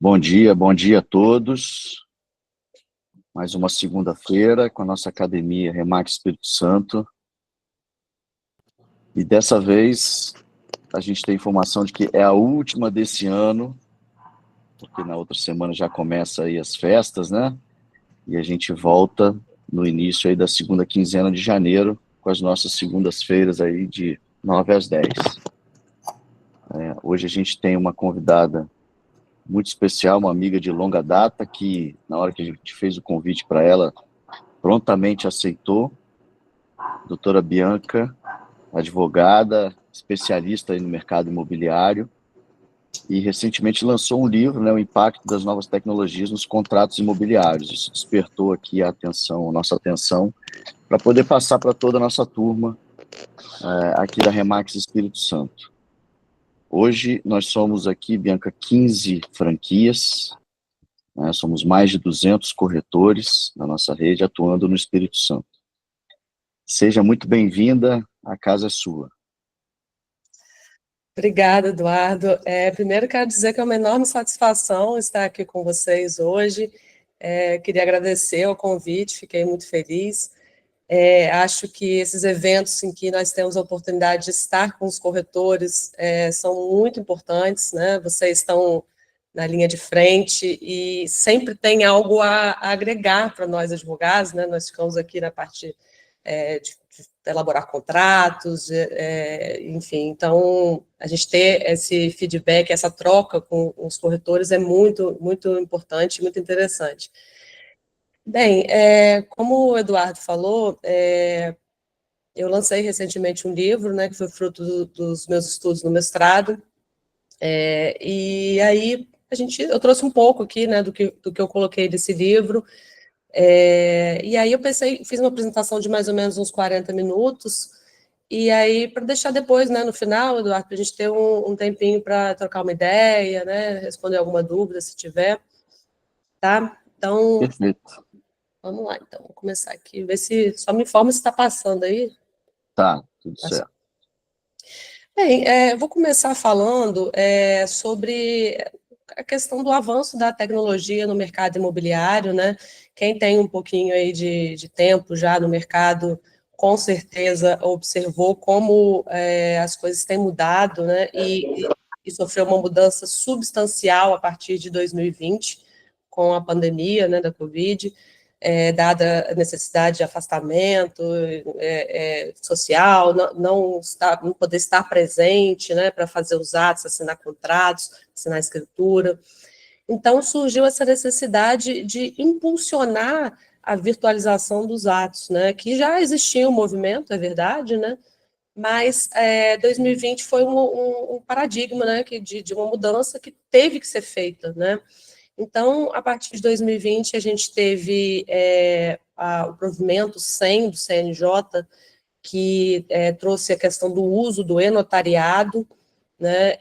Bom dia a todos. Mais uma segunda-feira com a nossa academia Remax Espírito Santo. E dessa vez a gente tem informação de que é a última desse ano, porque na outra semana já começa aí as festas, né? E a gente volta no início aí da segunda quinzena de janeiro com as nossas segundas-feiras aí de 9 às 10. Hoje a gente tem uma convidada muito especial, uma amiga de longa data, que na hora que a gente fez o convite para ela, prontamente aceitou. Doutora Bianca, advogada, especialista aí no mercado imobiliário, e recentemente lançou um livro, né, O Impacto das Novas Tecnologias nos Contratos Imobiliários. Isso despertou aqui a nossa atenção, para poder passar para toda a nossa turma aqui da Remax Espírito Santo. Hoje nós somos aqui, Bianca, 15 franquias, né, somos mais de 200 corretores na nossa rede atuando no Espírito Santo. Seja muito bem-vinda, a casa é sua. Obrigada, Eduardo. Primeiro quero dizer que é uma enorme satisfação estar aqui com vocês hoje. Queria agradecer o convite, fiquei muito feliz. Acho que esses eventos em que nós temos a oportunidade de estar com os corretores são muito importantes, né? Vocês estão na linha de frente e sempre tem algo a agregar para nós advogados, né? Nós ficamos aqui na parte de elaborar contratos, enfim, então a gente ter esse feedback, essa troca com os corretores é muito, muito importante, muito interessante. Bem, como o Eduardo falou, eu lancei recentemente um livro, né, que foi fruto dos meus estudos no mestrado, e aí eu trouxe um pouco aqui, né, do que eu coloquei desse livro, e aí eu fiz uma apresentação de mais ou menos uns 40 minutos, e aí, para deixar depois, né, no final, Eduardo, para a gente ter um tempinho para trocar uma ideia, né, responder alguma dúvida, se tiver, tá? Então, Perfeito. vamos lá, então, vou começar aqui, ver se, só me informa se está passando aí. Tá, tudo certo. Bem, vou começar falando sobre a questão do avanço da tecnologia no mercado imobiliário, né? Quem tem um pouquinho aí de tempo já no mercado, com certeza observou como as coisas têm mudado, né? E sofreu uma mudança substancial a partir de 2020, com a pandemia, né, da Covid. Dada a necessidade de afastamento social, não poder estar presente, né, para fazer os atos, assinar contratos, assinar escritura. Então, surgiu essa necessidade de impulsionar a virtualização dos atos, né, que já existia um movimento, é verdade, né, mas 2020 foi um paradigma, né, de uma mudança que teve que ser feita, né. Então, a partir de 2020, a gente teve o provimento 100 do CNJ, que trouxe a questão do uso do e-notariado, né?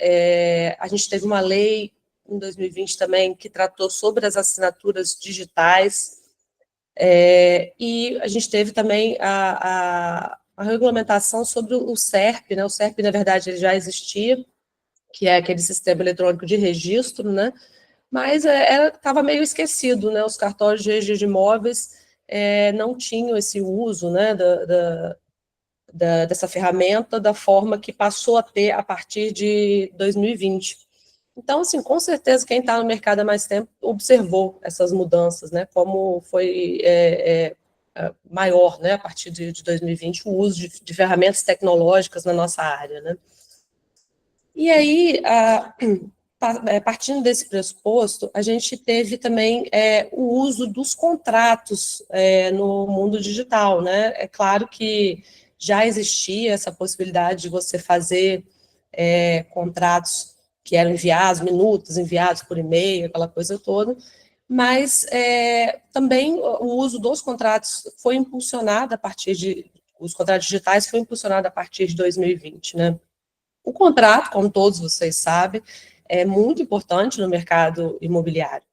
A gente teve uma lei em 2020 também que tratou sobre as assinaturas digitais, e a gente teve também a regulamentação sobre o SERP, né? O SERP, na verdade, ele já existia, que é aquele sistema eletrônico de registro, né? Mas estava meio esquecido, né? Os cartórios de registro de imóveis não tinham esse uso, né, dessa ferramenta da forma que passou a ter a partir de 2020. Então, assim, com certeza, quem está no mercado há mais tempo observou essas mudanças, né? Como foi maior, né, a partir de 2020, o uso de ferramentas tecnológicas na nossa área, né? E aí, partindo desse pressuposto, a gente teve também o uso dos contratos no mundo digital, né? É claro que já existia essa possibilidade de você fazer contratos que eram enviados, minutos enviados por e-mail, aquela coisa toda, mas também o uso dos contratos foi impulsionado os contratos digitais foi impulsionado a partir de 2020, né? O contrato, como todos vocês sabem, é muito importante no mercado imobiliário,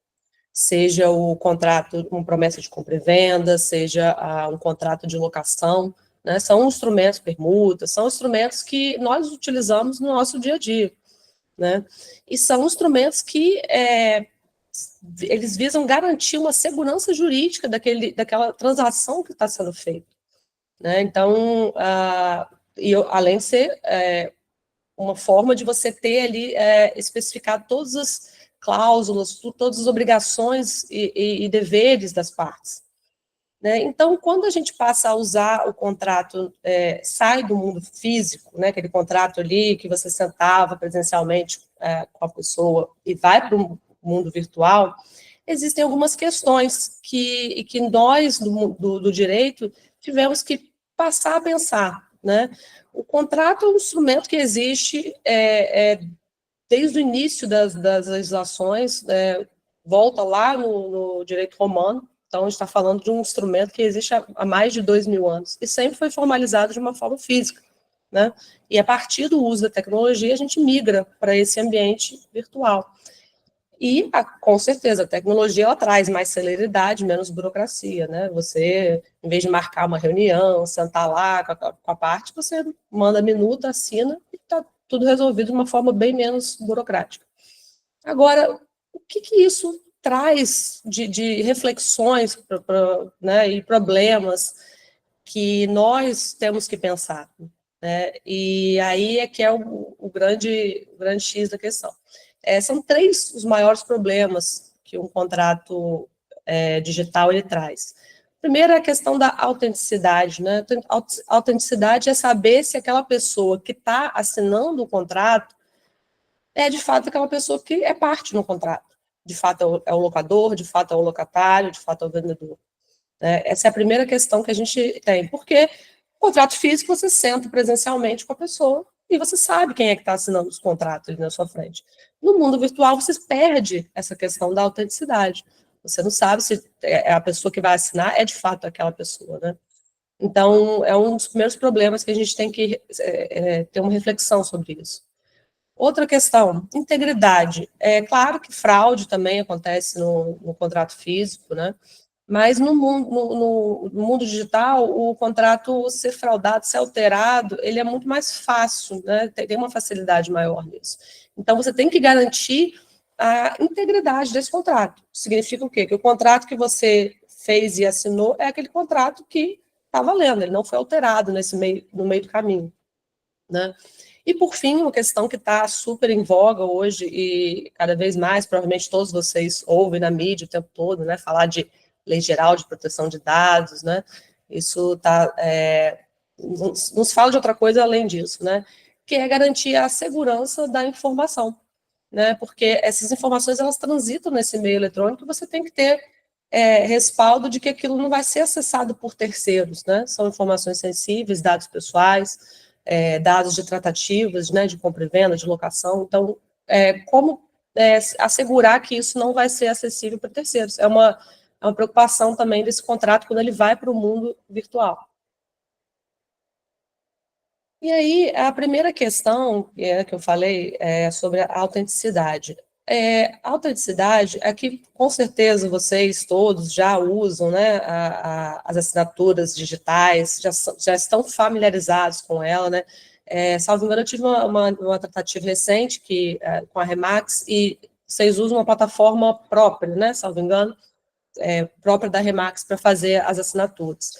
seja o contrato com promessa de compra e venda, seja um contrato de locação, né, são instrumentos, permutas, são instrumentos que nós utilizamos no nosso dia a dia, né, e são instrumentos que eles visam garantir uma segurança jurídica daquela transação que está sendo feita, né? Então, além de ser uma forma de você ter ali especificado todas as cláusulas, todas as obrigações e deveres das partes, né? Então, quando a gente passa a usar o contrato, sai do mundo físico, né, aquele contrato ali que você sentava presencialmente com a pessoa e vai para o mundo virtual, existem algumas questões que nós, do direito, tivemos que passar a pensar, né? O contrato é um instrumento que existe desde o início das legislações, volta lá no direito romano. Então, a gente está falando de um instrumento que existe há mais de 2.000 anos, e sempre foi formalizado de uma forma física, né? E a partir do uso da tecnologia, a gente migra para esse ambiente virtual. E, com certeza, a tecnologia ela traz mais celeridade, menos burocracia, né? Você, em vez de marcar uma reunião, sentar lá com a parte, você manda minuta, assina e está tudo resolvido de uma forma bem menos burocrática. Agora, o que isso traz de reflexões né, e problemas que nós temos que pensar, né? E aí é que é o grande X da questão. São 3 os maiores problemas que um contrato digital ele traz. Primeiro é a questão da autenticidade, né? Autenticidade é saber se aquela pessoa que está assinando o contrato é de fato aquela pessoa que é parte no contrato. De fato é o locador, de fato é o locatário, de fato é o vendedor. Essa é a primeira questão que a gente tem, porque o contrato físico você senta presencialmente com a pessoa e você sabe quem é que está assinando os contratos ali na sua frente. No mundo virtual, você perde essa questão da autenticidade. Você não sabe se a pessoa que vai assinar é de fato aquela pessoa, né? Então, é um dos primeiros problemas que a gente tem que ter uma reflexão sobre isso. Outra questão, integridade. É claro que fraude também acontece no contrato físico, né? Mas no mundo digital, o contrato ser fraudado, ser alterado, ele é muito mais fácil, né? Tem uma facilidade maior nisso. Então, você tem que garantir a integridade desse contrato. Significa o quê? Que o contrato que você fez e assinou é aquele contrato que está valendo, ele não foi alterado no meio do caminho, né? E, por fim, uma questão que está super em voga hoje e cada vez mais, provavelmente todos vocês ouvem na mídia o tempo todo, né, falar de Lei Geral de Proteção de Dados, né, isso não se fala de outra coisa além disso, né, que é garantir a segurança da informação, né, porque essas informações, elas transitam nesse meio eletrônico e você tem que ter respaldo de que aquilo não vai ser acessado por terceiros, né, são informações sensíveis, dados pessoais, dados de tratativas, né, de compra e venda, de locação. Então, como assegurar que isso não vai ser acessível para terceiros? É uma preocupação também desse contrato quando ele vai para o mundo virtual. E aí, a primeira questão que eu falei é sobre a autenticidade. A autenticidade é que, com certeza, vocês todos já usam, né, as assinaturas digitais, já estão familiarizados com ela, né? Salvo engano, eu tive uma tratativa recente com a Remax, e vocês usam uma plataforma própria, né, salvo engano, própria da Remax para fazer as assinaturas.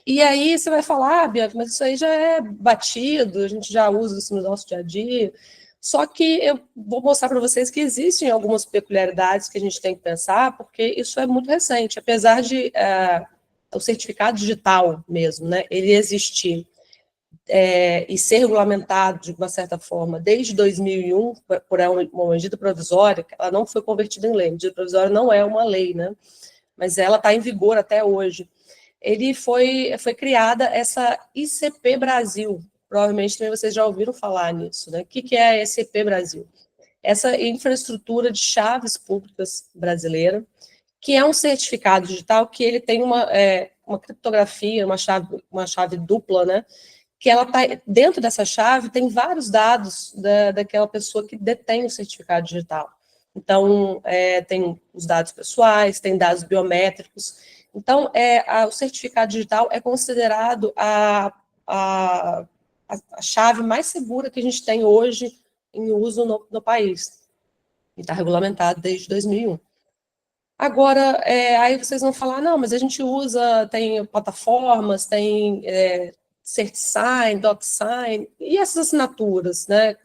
E aí você vai falar, Bianca, mas isso aí já é batido, a gente já usa isso no nosso dia a dia. Só que eu vou mostrar para vocês que existem algumas peculiaridades que a gente tem que pensar, porque isso é muito recente, apesar de o certificado digital mesmo, né, ele existir e ser regulamentado de uma certa forma desde 2001 por uma medida provisória, ela não foi convertida em lei, a medida provisória não é uma lei, né, mas ela está em vigor até hoje. Foi criada essa ICP Brasil, provavelmente também vocês já ouviram falar nisso, né? O que é a ICP Brasil? Essa infraestrutura de chaves públicas brasileira, que é um certificado digital que ele tem uma criptografia, uma chave dupla, né? Que ela tá dentro dessa chave, tem vários dados daquela pessoa que detém o certificado digital. Então, tem os dados pessoais, tem dados biométricos. Então, o certificado digital é considerado a chave mais segura que a gente tem hoje em uso no país. E está regulamentado desde 2001. Agora, aí vocês vão falar, não, mas a gente usa, tem plataformas, tem CertSign, DocSign, e essas assinaturas, né?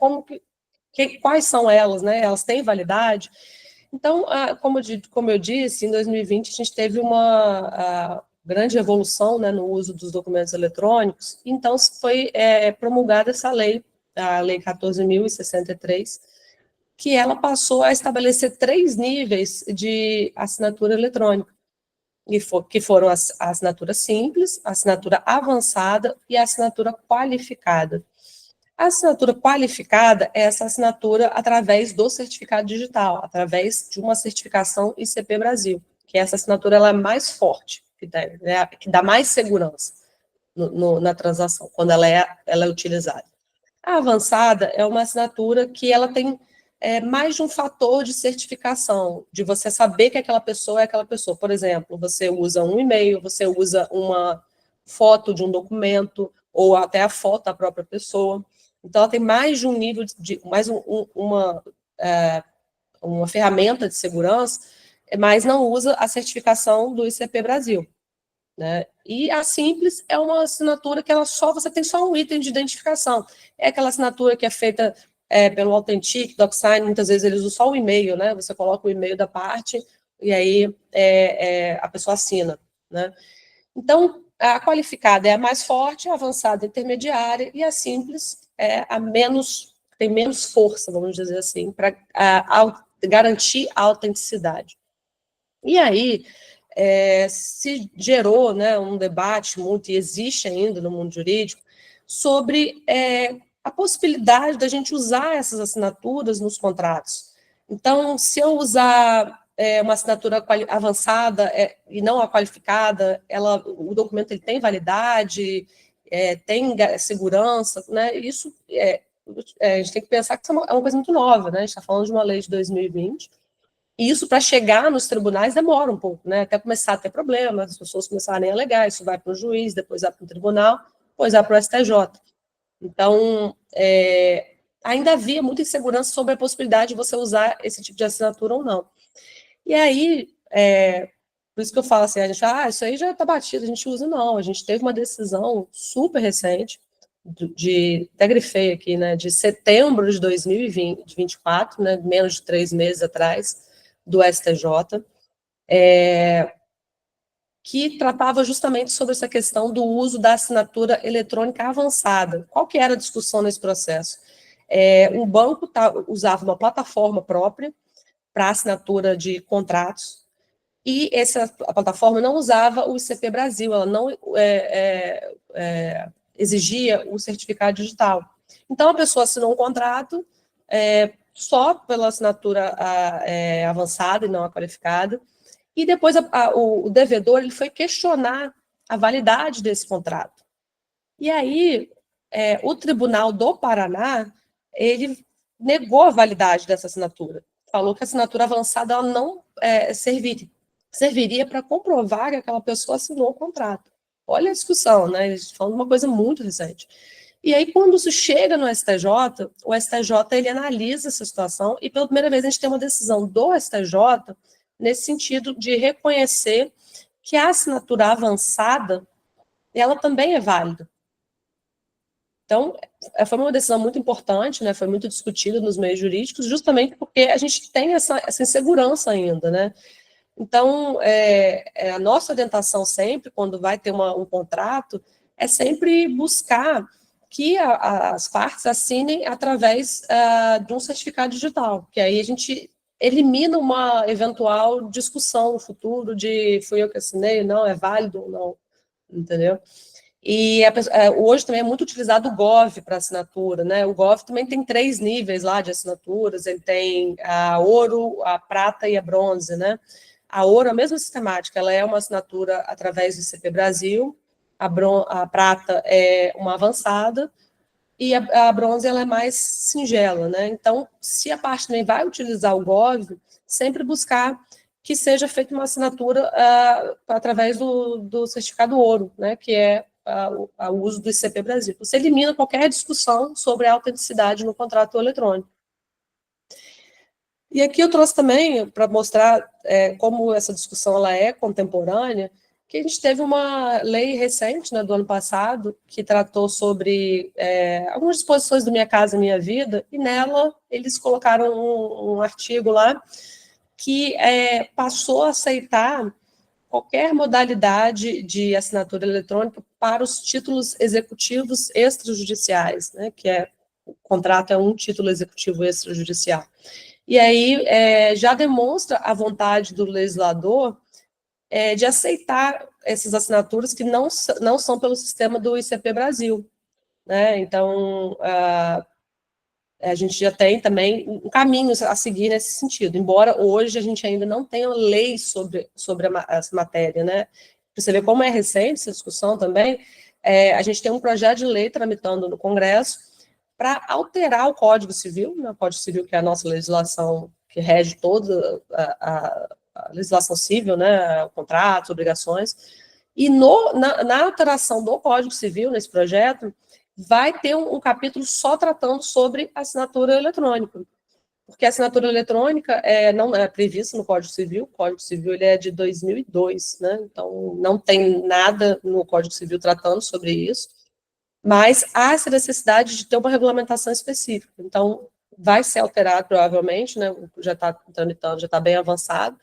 Quais são elas, né? Elas têm validade? Então, como eu disse, em 2020 a gente teve uma grande evolução, né, no uso dos documentos eletrônicos, então foi promulgada essa lei, a Lei 14.063, que ela passou a estabelecer 3 níveis de assinatura eletrônica, que foram a assinatura simples, a assinatura avançada e a assinatura qualificada. A assinatura qualificada é essa assinatura através do certificado digital, através de uma certificação ICP Brasil, que essa assinatura ela é mais forte, que dá mais segurança na transação, quando ela é utilizada. A avançada é uma assinatura que ela tem mais de um fator de certificação, de você saber que aquela pessoa é aquela pessoa. Por exemplo, você usa um e-mail, você usa uma foto de um documento, ou até a foto da própria pessoa. Então, ela tem mais de um nível, uma ferramenta de segurança, mas não usa a certificação do ICP Brasil. Né? E a simples é uma assinatura que você tem só um item de identificação. É aquela assinatura que é feita pelo Authentic, DocSign, muitas vezes eles usam só o e-mail, né? Você coloca o e-mail da parte e aí a pessoa assina. Né? Então, a qualificada é a mais forte, a avançada é a intermediária e a simples é tem menos força, vamos dizer assim, para garantir a autenticidade. E aí, se gerou, né, um debate muito, e existe ainda no mundo jurídico, sobre a possibilidade da gente usar essas assinaturas nos contratos. Então, se eu usar uma assinatura avançada e não a qualificada, o documento ele tem validade, tem segurança, né? Isso a gente tem que pensar que isso é uma coisa muito nova, né? A gente está falando de uma lei de 2020, e isso, para chegar nos tribunais, demora um pouco, né? Até começar a ter problemas, as pessoas começarem a alegar, isso vai para o juiz, depois vai para o tribunal, depois vai para o STJ. Então, ainda havia muita insegurança sobre a possibilidade de você usar esse tipo de assinatura ou não. E aí, por isso que eu falo assim, a gente, isso aí já está batido, a gente usa, não. A gente teve uma decisão super recente, até grifei aqui, né, de setembro de 2024, né, menos de 3 meses atrás, do STJ, que tratava justamente sobre essa questão do uso da assinatura eletrônica avançada. Qual que era a discussão nesse processo? Um banco usava uma plataforma própria para assinatura de contratos, e a plataforma não usava o ICP Brasil, ela não exigia o certificado digital. Então, a pessoa assinou um contrato só pela assinatura avançada e não a qualificada, e depois o devedor ele foi questionar a validade desse contrato. E aí, o Tribunal do Paraná, ele negou a validade dessa assinatura. Falou que a assinatura avançada ela não serviria para comprovar que aquela pessoa assinou o contrato. Olha a discussão, né? Eles falam de uma coisa muito recente. E aí, quando isso chega no STJ, o STJ ele analisa essa situação e, pela primeira vez, a gente tem uma decisão do STJ nesse sentido de reconhecer que a assinatura avançada, ela também é válida. Então, foi uma decisão muito importante, né? Foi muito discutida nos meios jurídicos, justamente porque a gente tem essa insegurança ainda, né? Então, a nossa orientação sempre, quando vai ter um contrato, é sempre buscar que as partes assinem através de um certificado digital, que aí a gente elimina uma eventual discussão no futuro de fui eu que assinei, não, é válido ou não, entendeu? E hoje também é muito utilizado o Gov para assinatura, né? O Gov também tem 3 níveis lá de assinaturas, ele tem a ouro, a prata e a bronze, né? A ouro, a mesma sistemática, ela é uma assinatura através do ICP Brasil, a prata é uma avançada, e a bronze ela é mais singela, né? Então, se a parte também vai utilizar o Gov, sempre buscar que seja feita uma assinatura através do certificado ouro, né? Que é o uso do ICP Brasil. Você elimina qualquer discussão sobre a autenticidade no contrato eletrônico. E aqui eu trouxe também, para mostrar como essa discussão ela é contemporânea, que a gente teve uma lei recente, né, do ano passado, que tratou sobre algumas disposições do Minha Casa Minha Vida, e nela eles colocaram um artigo lá que passou a aceitar qualquer modalidade de assinatura eletrônica para os títulos executivos extrajudiciais, né, o contrato é um título executivo extrajudicial. E aí já demonstra a vontade do legislador de aceitar essas assinaturas que não são pelo sistema do ICP Brasil, né? Então, a gente já tem também um caminho a seguir nesse sentido, embora hoje a gente ainda não tenha lei sobre essa matéria, né? Você vê como é recente essa discussão também, a gente tem um projeto de lei tramitando no Congresso para alterar o Código Civil, né? O Código Civil que é a nossa legislação que rege toda a legislação civil, né? Contratos, obrigações, e na alteração do Código Civil, nesse projeto, vai ter um capítulo só tratando sobre assinatura eletrônica, porque a assinatura eletrônica não é prevista no Código Civil, o Código Civil ele é de 2002, né? Então não tem nada no Código Civil tratando sobre isso, mas há essa necessidade de ter uma regulamentação específica. Então, vai ser alterado, provavelmente, né, já está tramitando, já está bem avançado,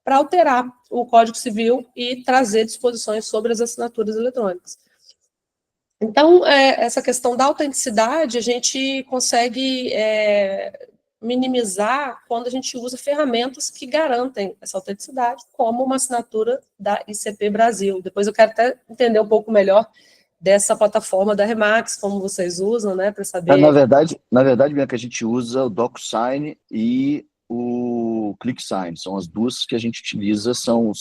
para alterar o Código Civil e trazer disposições sobre as assinaturas eletrônicas. Então, essa questão da autenticidade, a gente consegue minimizar quando a gente usa ferramentas que garantem essa autenticidade, como uma assinatura da ICP Brasil. Depois eu quero até entender um pouco melhor dessa plataforma da Remax, como vocês usam, né, para saber... Na verdade, Bianca, a gente usa o DocuSign e o ClickSign, são as duas que a gente utiliza, são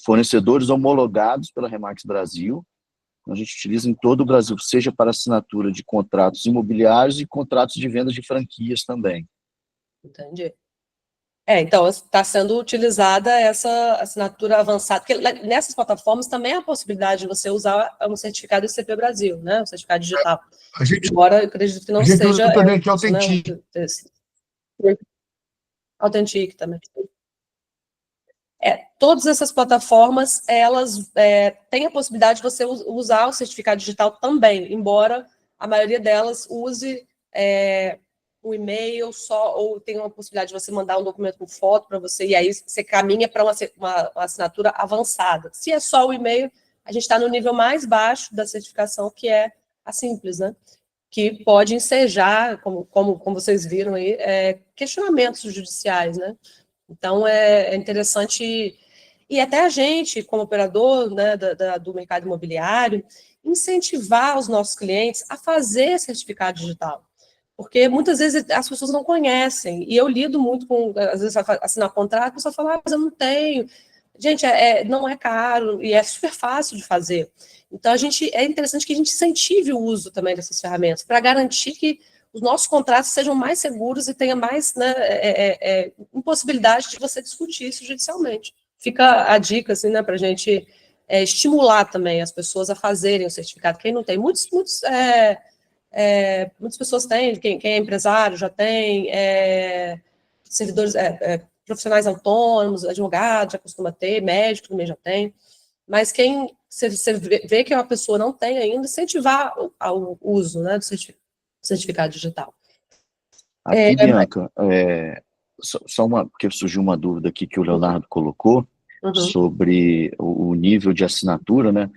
fornecedores homologados pela Remax Brasil, a gente utiliza em todo o Brasil, seja para assinatura de contratos imobiliários e contratos de vendas de franquias também. Entendi. Então, está sendo utilizada essa assinatura avançada, porque nessas plataformas também há a possibilidade de você usar um certificado ICP Brasil, né? Um certificado digital. Embora eu acredito que não seja... usa também que é Authentic. Né? Authentic também. Todas essas plataformas, elas têm a possibilidade de você usar o certificado digital também, embora a maioria delas use o e-mail só, ou tem uma possibilidade de você mandar um documento com foto para você, e aí você caminha para uma assinatura avançada. Se é só o e-mail, a gente está no nível mais baixo da certificação, que é a simples, né? Que pode ensejar, como vocês viram aí, questionamentos judiciais, né? Então, é interessante, e até a gente, como operador, né, do mercado imobiliário, incentivar os nossos clientes a fazer certificado digital, porque muitas vezes as pessoas não conhecem, e eu lido muito com, às vezes, assinar contrato, a pessoa fala, mas eu não tenho. Gente, não é caro, e é super fácil de fazer. Então, é interessante que a gente incentive o uso também dessas ferramentas, para garantir que os nossos contratos sejam mais seguros e tenha mais, né, impossibilidade de você discutir isso judicialmente. Fica a dica, assim, né, para a gente estimular também as pessoas a fazerem o certificado. Quem não tem, muitas pessoas têm, quem é empresário já tem, servidores, profissionais autônomos, advogados já costuma ter, médico também já tem, mas quem você vê que uma pessoa não tem ainda, incentivar o uso, né, do certificado digital. Aqui, Bianca, porque surgiu uma dúvida aqui que o Leonardo colocou, sobre o nível de assinatura, né?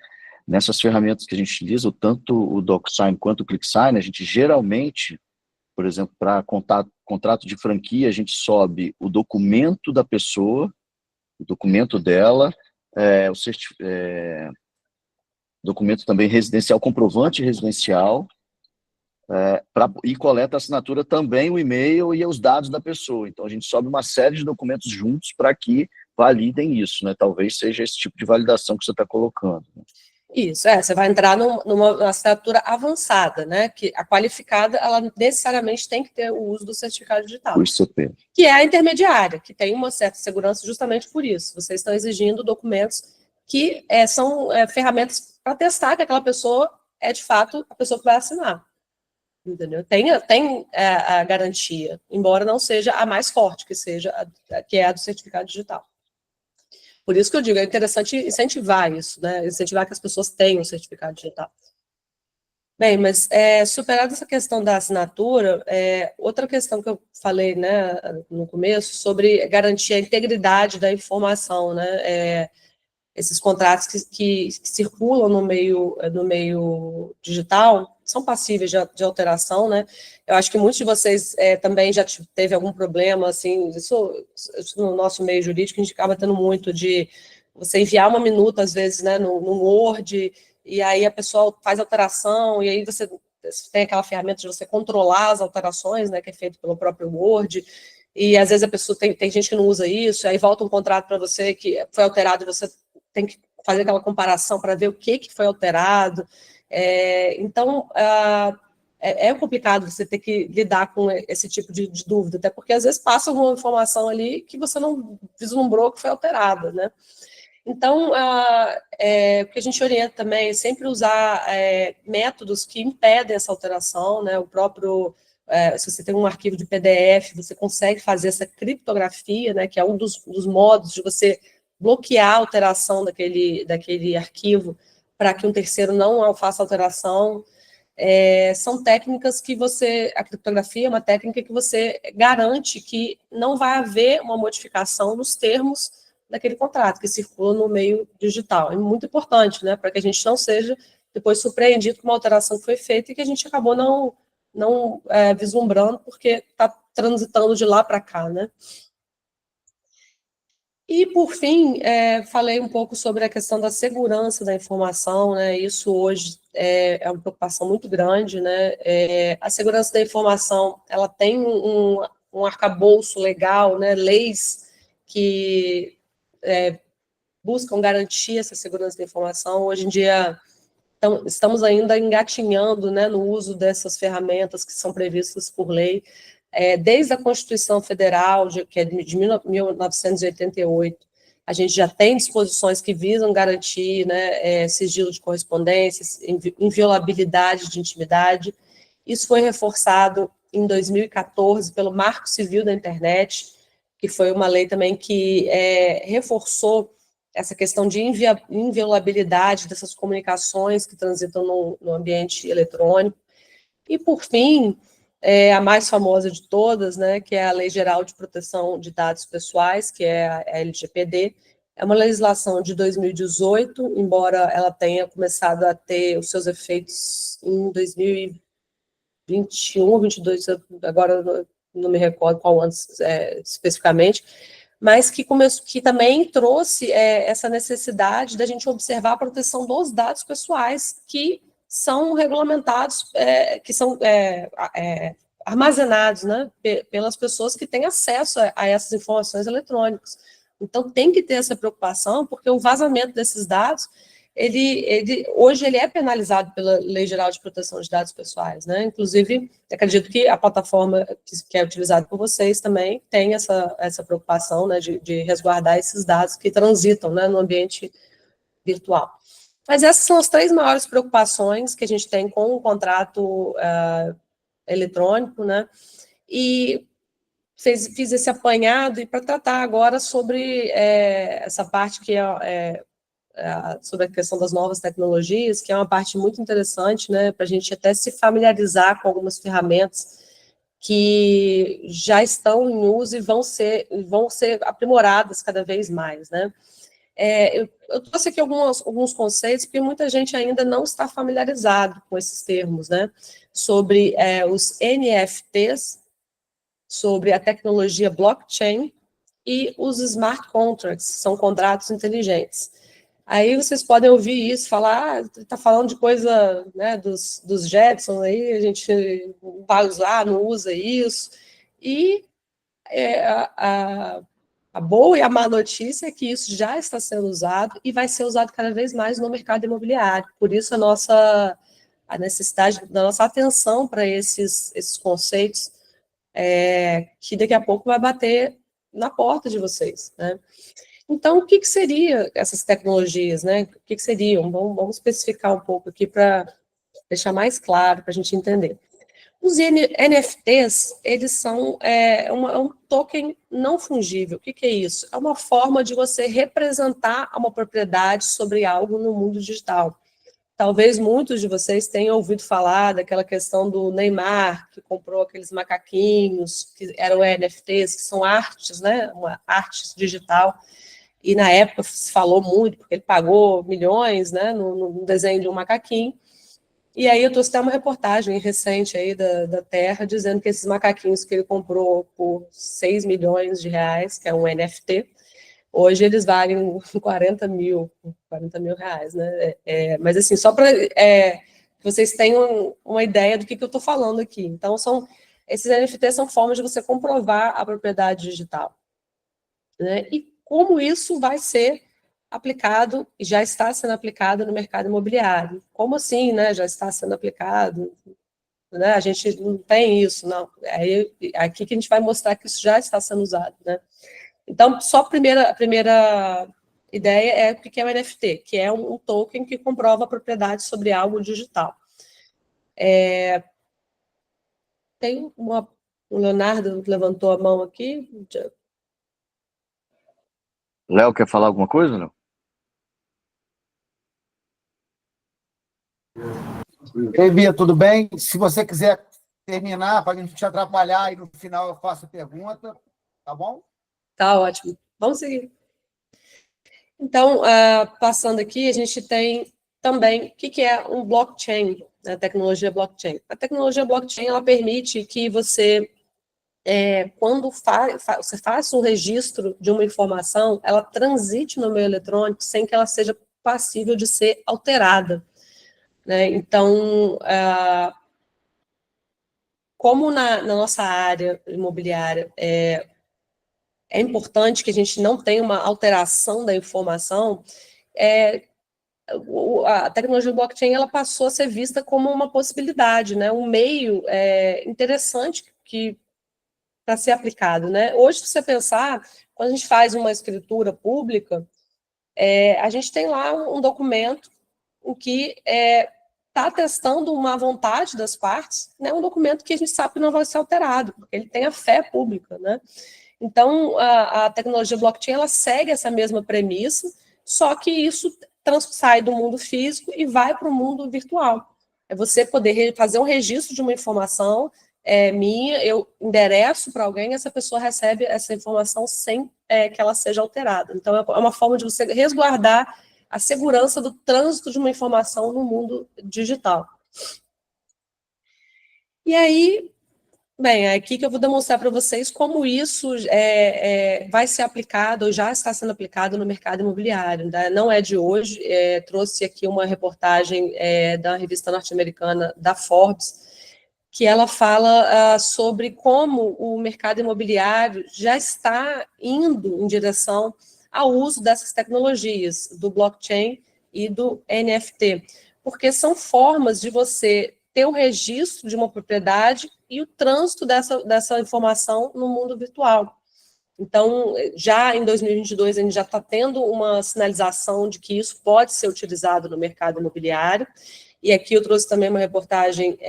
Nessas ferramentas que a gente utiliza, tanto o DocuSign quanto o ClickSign, a gente geralmente, por exemplo, para contrato de franquia, a gente sobe o documento da pessoa, o documento dela, documento também residencial, comprovante residencial, e coleta a assinatura também, o e-mail e os dados da pessoa. Então, a gente sobe uma série de documentos juntos para que validem isso, né? Talvez seja esse tipo de validação que você está colocando. Né? Isso, você vai entrar numa assinatura avançada, né? Que a qualificada, ela necessariamente tem que ter o uso do certificado digital. O ICP. Que é a intermediária, que tem uma certa segurança justamente por isso. Vocês estão exigindo documentos que são ferramentas para testar que aquela pessoa é, de fato, a pessoa que vai assinar. entendeu? Tem a garantia, embora não seja a mais forte, que é a do certificado digital. Por isso que eu digo, é interessante incentivar isso, né? Incentivar que as pessoas tenham o certificado digital. Bem, mas superada essa questão da assinatura, outra questão que eu falei, né, no começo, sobre garantir a integridade da informação, né? Esses contratos que circulam no meio digital são passíveis de alteração, né? Eu acho que muitos de vocês também já teve algum problema, assim, isso no nosso meio jurídico, a gente acaba tendo muito de você enviar uma minuta, às vezes, né, no Word, e aí a pessoa faz alteração, e aí você tem aquela ferramenta de você controlar as alterações, né, que é feito pelo próprio Word, e às vezes a pessoa tem gente que não usa isso, aí volta um contrato para você que foi alterado, e você tem que fazer aquela comparação para ver o que foi alterado. Então, é complicado você ter que lidar com esse tipo de dúvida, até porque às vezes passa alguma informação ali que você não vislumbrou que foi alterada, né? Então, o que a gente orienta também é sempre usar métodos que impedem essa alteração, né? O próprio, se você tem um arquivo de PDF, você consegue fazer essa criptografia, né? Que é um dos modos de você bloquear a alteração daquele arquivo para que um terceiro não faça alteração. São técnicas que a criptografia é uma técnica que você garante que não vai haver uma modificação nos termos daquele contrato que circula no meio digital. É muito importante, né, para que a gente não seja depois surpreendido com uma alteração que foi feita e que a gente acabou não vislumbrando porque está transitando de lá para cá, né. E, por fim, falei um pouco sobre a questão da segurança da informação, né? Isso hoje é uma preocupação muito grande, né? A segurança da informação, ela tem um arcabouço legal, né? Leis que buscam garantir essa segurança da informação. Hoje em dia, estamos ainda engatinhando, né, no uso dessas ferramentas que são previstas por lei, desde a Constituição Federal, que é de 1988, a gente já tem disposições que visam garantir, né, sigilo de correspondência, inviolabilidade de intimidade. Isso foi reforçado em 2014 pelo Marco Civil da Internet, que foi uma lei também que reforçou essa questão de inviolabilidade dessas comunicações que transitam no ambiente eletrônico. E, por fim, a mais famosa de todas, né, que é a Lei Geral de Proteção de Dados Pessoais, que é a LGPD, é uma legislação de 2018, embora ela tenha começado a ter os seus efeitos em 2021, 2022, agora não me recordo qual ano especificamente, mas que também trouxe essa necessidade da gente observar a proteção dos dados pessoais que são regulamentados, que são armazenados, né, pelas pessoas que têm acesso a essas informações eletrônicas. Então, tem que ter essa preocupação, porque o vazamento desses dados, hoje ele é penalizado pela Lei Geral de Proteção de Dados Pessoais, né? Inclusive, acredito que a plataforma que é utilizada por vocês também tem essa preocupação, né, de resguardar esses dados que transitam, né, no ambiente virtual. Mas essas são as 3 maiores preocupações que a gente tem com o contrato eletrônico, né? E fiz esse apanhado e para tratar agora sobre essa parte que sobre a questão das novas tecnologias, que é uma parte muito interessante, né, para a gente até se familiarizar com algumas ferramentas que já estão em uso e vão ser aprimoradas cada vez mais, né. Eu trouxe aqui alguns conceitos, porque muita gente ainda não está familiarizado com esses termos, né, sobre os NFTs, sobre a tecnologia blockchain e os smart contracts, são contratos inteligentes. Aí vocês podem ouvir isso, falar, está falando de coisa, né, dos Jetsons aí, a gente vai usar, não usa isso. E a boa e a má notícia é que isso já está sendo usado e vai ser usado cada vez mais no mercado imobiliário. Por isso a necessidade da nossa atenção para esses conceitos, que daqui a pouco vai bater na porta de vocês, né? Então, o que seria essas tecnologias, né? O que seriam? Vamos especificar um pouco aqui para deixar mais claro, para a gente entender. Os NFTs, eles são um token não fungível. O que é isso? É uma forma de você representar uma propriedade sobre algo no mundo digital. Talvez muitos de vocês tenham ouvido falar daquela questão do Neymar, que comprou aqueles macaquinhos, que eram NFTs, que são artes, né? Uma arte digital. E na época se falou muito, porque ele pagou milhões, né, no desenho de um macaquinho. E aí eu trouxe até uma reportagem recente aí da Terra, dizendo que esses macaquinhos que ele comprou por 6 milhões de reais, que é um NFT, hoje eles valem 40 mil reais, né? Mas assim, só para que vocês tenham uma ideia do que eu estou falando aqui. Então, esses NFTs são formas de você comprovar a propriedade digital, né? E como isso vai ser aplicado, e já está sendo aplicado no mercado imobiliário. Como assim, né? Já está sendo aplicado, né? A gente não tem isso, não. Aqui que a gente vai mostrar que isso já está sendo usado, né? Então, só a primeira ideia é o que é o NFT, que é um token que comprova a propriedade sobre algo digital. Tem o Leonardo levantou a mão aqui. Léo, quer falar alguma coisa, não? Ei, Bia, tudo bem? Se você quiser terminar, para a gente te atrapalhar, e no final eu faço a pergunta, tá bom? Tá ótimo. Vamos seguir. Então, passando aqui, a gente tem também o que é um blockchain, a tecnologia blockchain. A tecnologia blockchain, ela permite que você, quando você faça um registro de uma informação, ela transite no meio eletrônico sem que ela seja passível de ser alterada, né? Então, como na nossa área imobiliária é importante que a gente não tenha uma alteração da informação, a tecnologia blockchain ela passou a ser vista como uma possibilidade, né? Um meio interessante para ser aplicado, né? Hoje, se você pensar, quando a gente faz uma escritura pública, a gente tem lá um documento em que está atestando uma vontade das partes, né? Um documento que a gente sabe que não vai ser alterado, porque ele tem a fé pública, né? Então, a tecnologia blockchain, ela segue essa mesma premissa, só que isso sai do mundo físico e vai para o mundo virtual. É você poder fazer um registro de uma informação minha, eu endereço para alguém, essa pessoa recebe essa informação sem que ela seja alterada. Então, é uma forma de você resguardar a segurança do trânsito de uma informação no mundo digital. E aí, bem, é aqui que eu vou demonstrar para vocês como isso vai ser aplicado, ou já está sendo aplicado no mercado imobiliário. Né? Não é de hoje, trouxe aqui uma reportagem da revista norte-americana, da Forbes, que ela fala sobre como o mercado imobiliário já está indo em direção ao uso dessas tecnologias, do blockchain e do NFT, porque são formas de você ter o registro de uma propriedade e o trânsito dessa informação no mundo virtual. Então, já em 2022, a gente já está tendo uma sinalização de que isso pode ser utilizado no mercado imobiliário, e aqui eu trouxe também uma reportagem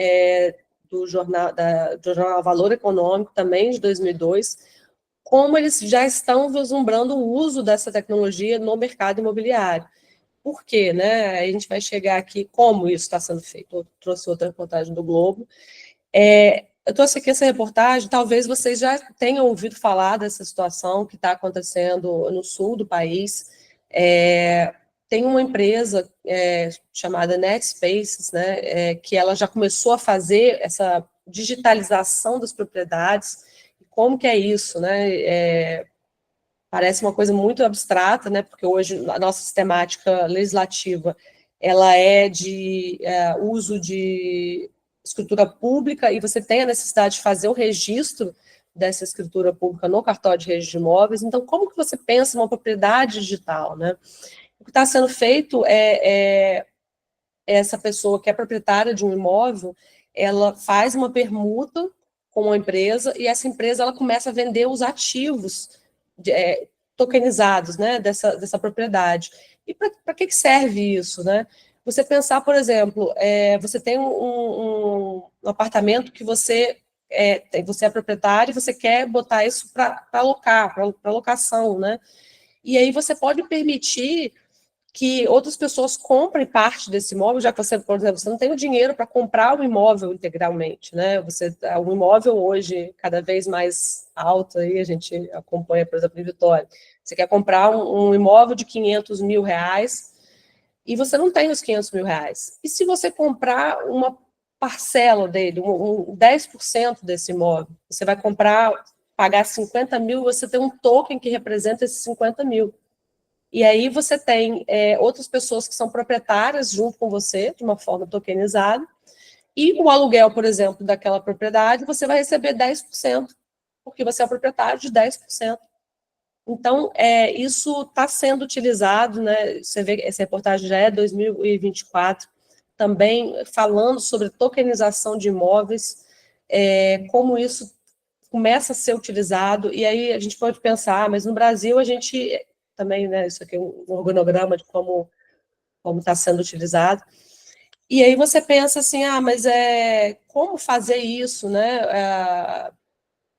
do jornal Valor Econômico, também de 2002, como eles já estão vislumbrando o uso dessa tecnologia no mercado imobiliário. Por quê, né? A gente vai chegar aqui como isso está sendo feito. Eu trouxe outra reportagem do Globo. Eu trouxe aqui essa reportagem, talvez vocês já tenham ouvido falar dessa situação que está acontecendo no sul do país. Tem uma empresa chamada NetSpaces, né, que ela já começou a fazer essa digitalização das propriedades. Como que é isso, né? Parece uma coisa muito abstrata, né? Porque hoje a nossa sistemática legislativa ela é de uso de escritura pública e você tem a necessidade de fazer o registro dessa escritura pública no cartório de registro de imóveis. Então, como que você pensa uma propriedade digital, né? O que está sendo feito é essa pessoa que é proprietária de um imóvel, ela faz uma permuta com uma empresa e essa empresa ela começa a vender os ativos tokenizados, né, dessa propriedade. E para que serve isso, né? você pensar, por exemplo, você tem um apartamento que você é proprietário e você quer botar isso para alocar, para locação, né? E aí você pode permitir que outras pessoas comprem parte desse imóvel, já que você, por exemplo, você não tem o dinheiro para comprar o imóvel integralmente, né? O imóvel hoje, cada vez mais alto, aí a gente acompanha, por exemplo, em Vitória. Você quer comprar um imóvel de 500 mil reais e você não tem os 500 mil reais. E se você comprar uma parcela dele, 10% desse imóvel, você vai pagar 50 mil, você tem um token que representa esses 50 mil. E aí você tem outras pessoas que são proprietárias junto com você, de uma forma tokenizada, e o aluguel, por exemplo, daquela propriedade, você vai receber 10%, porque você é o proprietário de 10%. Então, isso está sendo utilizado, né? Você vê que essa reportagem já é 2024, também falando sobre tokenização de imóveis, como isso começa a ser utilizado, e aí a gente pode pensar, mas no Brasil a gente também, né, isso aqui é um organograma de como está sendo utilizado, e aí você pensa assim, mas como fazer isso, né,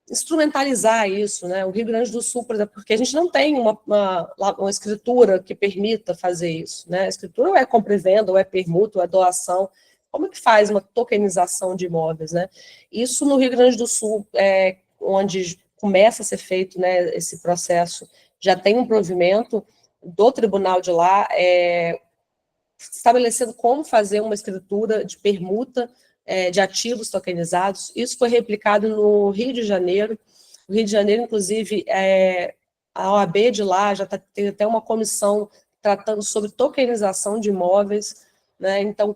instrumentalizar isso, né, o Rio Grande do Sul, por exemplo, porque a gente não tem uma escritura que permita fazer isso, né, a escritura ou é compra e venda, ou é permuta, ou é doação, como é que faz uma tokenização de imóveis, né? Isso no Rio Grande do Sul, onde começa a ser feito, né, esse processo, já tem um provimento do tribunal de lá, estabelecendo como fazer uma escritura de permuta de ativos tokenizados. Isso foi replicado no Rio de Janeiro. O Rio de Janeiro, inclusive, a OAB de lá já tem até uma comissão tratando sobre tokenização de imóveis, né? Então,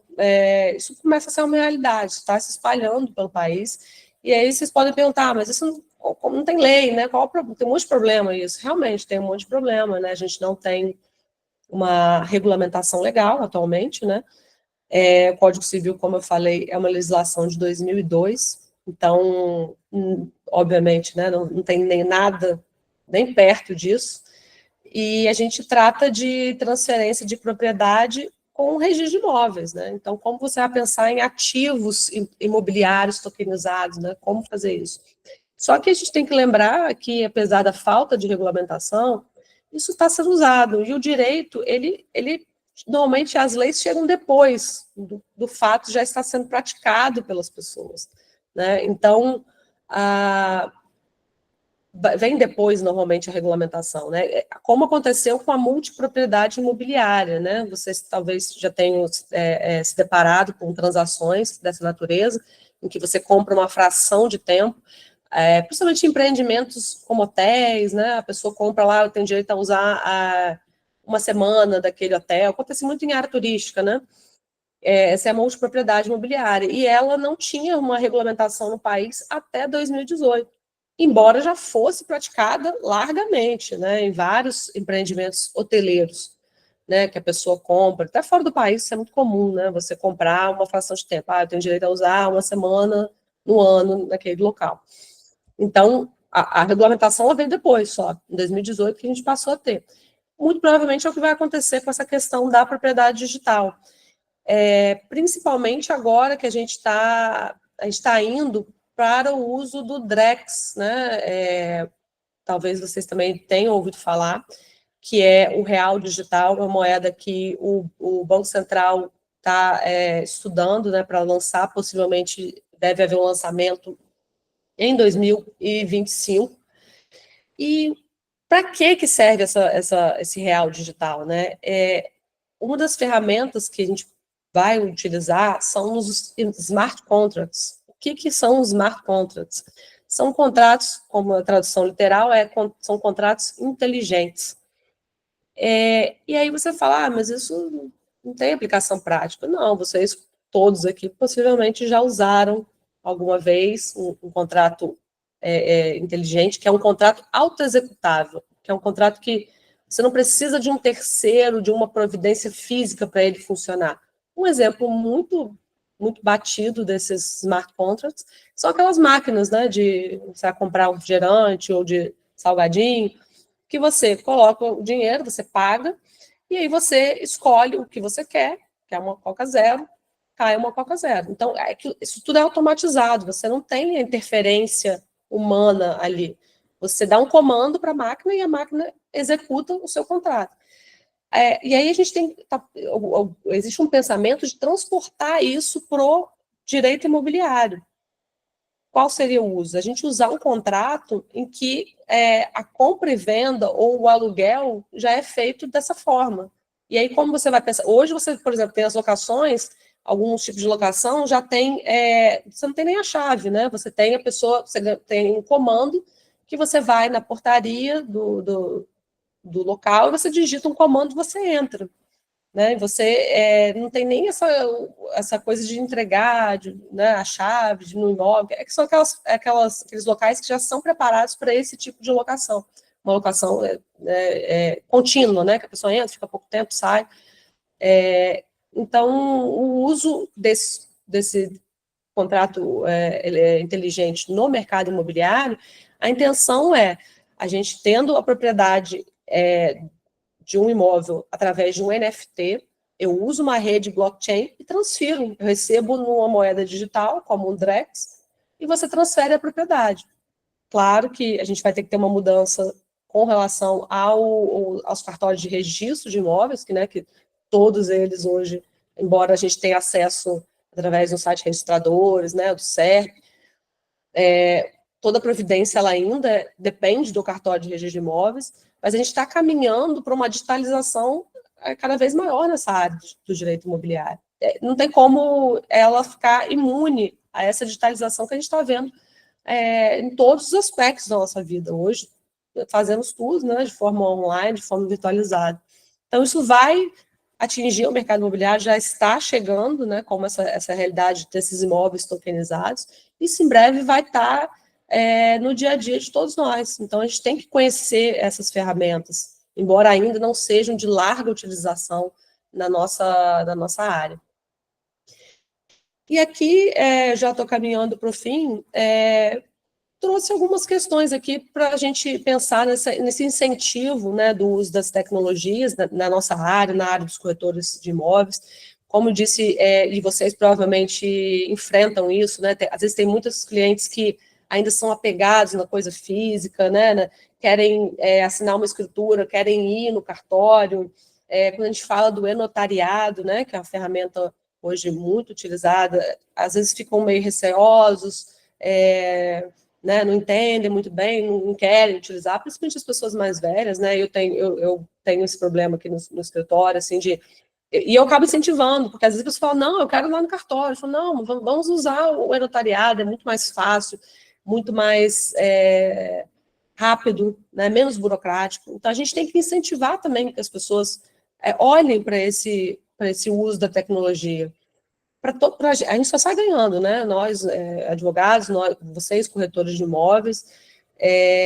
isso começa a ser uma realidade, está se espalhando pelo país. E aí vocês podem perguntar, mas isso não tem lei, né? Tem um monte de problema isso. Realmente tem um monte de problema, né? A gente não tem uma regulamentação legal atualmente, né? O Código Civil, como eu falei, é uma legislação de 2002, então, obviamente, né, não tem nem nada, nem perto disso, e a gente trata de transferência de propriedade com registro de imóveis, né? Então, como você vai pensar em ativos imobiliários tokenizados, né? Como fazer isso? Só que a gente tem que lembrar que, apesar da falta de regulamentação, isso está sendo usado, e o direito, ele normalmente as leis chegam depois do fato já estar sendo praticado pelas pessoas, né? Então, vem depois, normalmente, a regulamentação, né? Como aconteceu com a multipropriedade imobiliária, né? Vocês talvez já tenham se deparado com transações dessa natureza, em que você compra uma fração de tempo, principalmente em empreendimentos como hotéis, né? A pessoa compra lá, eu tenho direito a usar uma semana daquele hotel. Acontece muito em área turística, né? Essa é a multipropriedade imobiliária. E ela não tinha uma regulamentação no país até 2018, embora já fosse praticada largamente, né? Em vários empreendimentos hoteleiros, né? Que a pessoa compra. Até fora do país isso é muito comum, né? Você comprar uma fração de tempo. Eu tenho direito a usar uma semana no ano naquele local. Então, a regulamentação ela veio depois, só em 2018 que a gente passou a ter. Muito provavelmente é o que vai acontecer com essa questão da propriedade digital. Principalmente agora que a gente está indo para o uso do Drex, né? Talvez vocês também tenham ouvido falar, que é o real digital, uma moeda que o Banco Central está estudando, né, para lançar, possivelmente deve haver um lançamento em 2025. E para que serve esse real digital, né? Uma das ferramentas que a gente vai utilizar são os smart contracts. O que são os smart contracts? São contratos, como a tradução literal são contratos inteligentes. E aí você fala, mas isso não tem aplicação prática. Não, vocês todos aqui possivelmente já usaram alguma vez um contrato inteligente, que é um contrato autoexecutável, que é um contrato que você não precisa de um terceiro, de uma providência física para ele funcionar. Um exemplo muito, muito batido desses smart contracts são aquelas máquinas, né, de você vai comprar um refrigerante ou de salgadinho, que você coloca o dinheiro, você paga, e aí você escolhe o que você quer, quer uma Coca zero, cai uma Coca zero. Então, isso tudo é automatizado, você não tem a interferência humana ali. Você dá um comando para a máquina e a máquina executa o seu contrato. E aí a gente existe um pensamento de transportar isso para o direito imobiliário. Qual seria o uso? A gente usar um contrato em que a compra e venda ou o aluguel já é feito dessa forma. E aí, como você vai pensar? Hoje, você, por exemplo, tem as locações, alguns tipos de locação já tem, você não tem nem a chave, né? Você tem a pessoa, você tem um comando que você vai na portaria do local e você digita um comando e você entra. Né? Você não tem nem essa coisa de entregar né, a chave no imóvel, que são aqueles locais que já são preparados para esse tipo de locação. Uma locação contínua, né, que a pessoa entra, fica pouco tempo, sai. Então, o uso desse contrato inteligente no mercado imobiliário, a intenção é a gente tendo a propriedade de um imóvel através de um NFT, eu uso uma rede blockchain e transfiro. Eu recebo numa moeda digital, como um Drex, e você transfere a propriedade. Claro que a gente vai ter que ter uma mudança com relação aos cartórios de registro de imóveis, que todos eles hoje, embora a gente tenha acesso através do site registradores, né, do SERP, toda a providência ela ainda depende do cartório de registro de imóveis, mas a gente está caminhando para uma digitalização cada vez maior nessa área do direito imobiliário. Não tem como ela ficar imune a essa digitalização que a gente está vendo em todos os aspectos da nossa vida. Hoje, fazemos tudo, né, de forma online, de forma virtualizada. Então, isso vai atingir o mercado imobiliário, já está chegando, né, como essa realidade desses imóveis tokenizados, e isso em breve vai estar no dia a dia de todos nós. Então, a gente tem que conhecer essas ferramentas, embora ainda não sejam de larga utilização na nossa área. E aqui, já estou caminhando para o fim, trouxe algumas questões aqui para a gente pensar nesse incentivo, né, do uso das tecnologias na nossa área, na área dos corretores de imóveis. Como disse, e vocês provavelmente enfrentam isso, né? Às vezes tem muitos clientes que ainda são apegados na coisa física, né? Querem assinar uma escritura, querem ir no cartório. Quando a gente fala do e-notariado, né, que é uma ferramenta hoje muito utilizada, às vezes ficam meio receosos, né, não entendem muito bem, não querem utilizar, principalmente as pessoas mais velhas, né? Eu tenho esse problema aqui no escritório, assim, e eu acabo incentivando, porque às vezes a pessoa fala, não, eu quero ir lá no cartório. Eu falo, não, vamos usar o e-notariado, é muito mais fácil, muito mais rápido, né, menos burocrático. Então, a gente tem que incentivar também que as pessoas olhem para esse uso da tecnologia. A gente só sai ganhando, né? Nós, advogados, vocês, corretores de imóveis.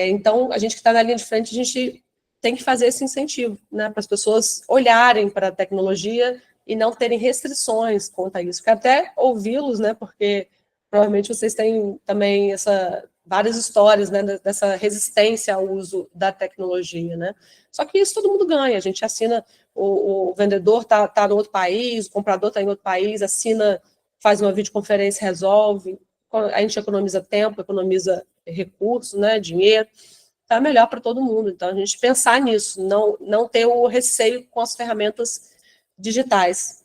Então, a gente que está na linha de frente, a gente tem que fazer esse incentivo, né? Para as pessoas olharem para a tecnologia e não terem restrições quanto a isso. Quero até ouvi-los, né? Porque provavelmente vocês têm também várias histórias, né, dessa resistência ao uso da tecnologia, né? Só que isso todo mundo ganha. A gente assina, o vendedor está no outro país, o comprador está em outro país, assina, faz uma videoconferência, resolve. A gente economiza tempo, economiza recursos, né, dinheiro. Tá melhor para todo mundo. Então, a gente pensar nisso, não ter o receio com as ferramentas digitais.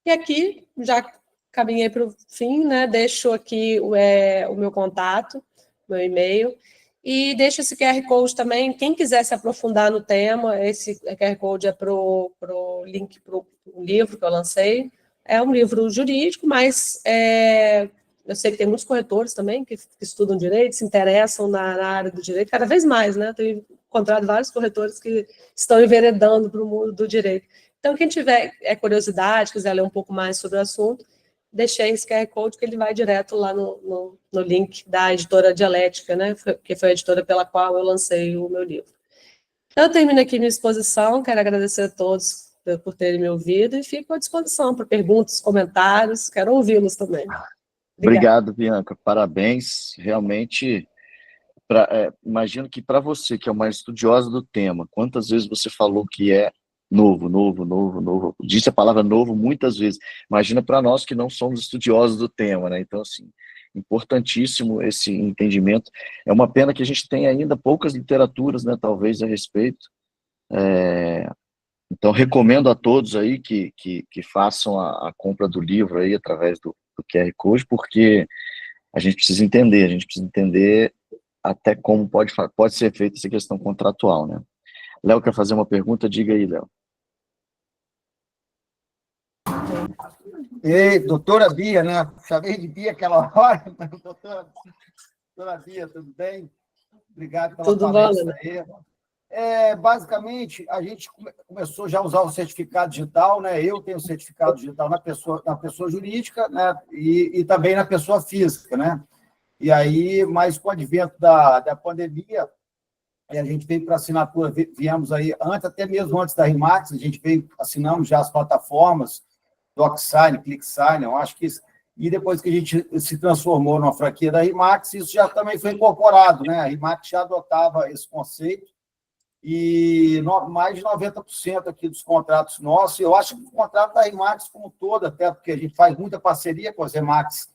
E aqui, já caminhei para o fim, né? Deixo aqui o meu contato, meu e-mail, e deixo esse QR Code também. Quem quiser se aprofundar no tema, esse QR Code é para o link para o livro que eu lancei. É um livro jurídico, mas eu sei que tem muitos corretores também que estudam direito, se interessam na área do direito, cada vez mais, né? Tenho encontrado vários corretores que estão enveredando para o mundo do direito. Então, quem tiver curiosidade, quiser ler um pouco mais sobre o assunto, deixei esse QR Code que ele vai direto lá no link da editora Dialética, né? Que foi a editora pela qual eu lancei o meu livro. Então, eu termino aqui minha exposição, quero agradecer a todos por terem me ouvido e fico à disposição para perguntas, comentários, quero ouvi-los também. Obrigado, Bianca, parabéns, realmente, imagino que para você, que é uma estudiosa do tema, quantas vezes você falou que é novo. Disse a palavra novo muitas vezes. Imagina para nós que não somos estudiosos do tema, né? Então, assim, importantíssimo esse entendimento. É uma pena que a gente tem ainda poucas literaturas, né, talvez, a respeito. Então, recomendo a todos aí que façam a compra do livro aí através do QR Code, porque a gente precisa entender até como pode ser feita essa questão contratual, né? Léo quer fazer uma pergunta? Diga aí, Léo. Ei, doutora Bia, né? Chamei de Bia aquela hora, mas doutora Bia, tudo bem? Obrigado pela Tudo bom, palestra Lena? aí. Basicamente, a gente começou já a usar o certificado digital, né? Eu tenho certificado digital na pessoa jurídica, né? E também na pessoa física, né? E aí, mas com o advento da pandemia, a gente veio para assinatura, viemos aí, até mesmo antes da RIMAX, a gente assinamos já as plataformas, DocSign, ClickSign, eu acho que isso, e depois que a gente se transformou numa franquia da RIMAX, isso já também foi incorporado, né? A RIMAX já adotava esse conceito, e mais de 90% aqui dos contratos nossos, eu acho que o contrato da RIMAX como um todo, até porque a gente faz muita parceria com as RIMAX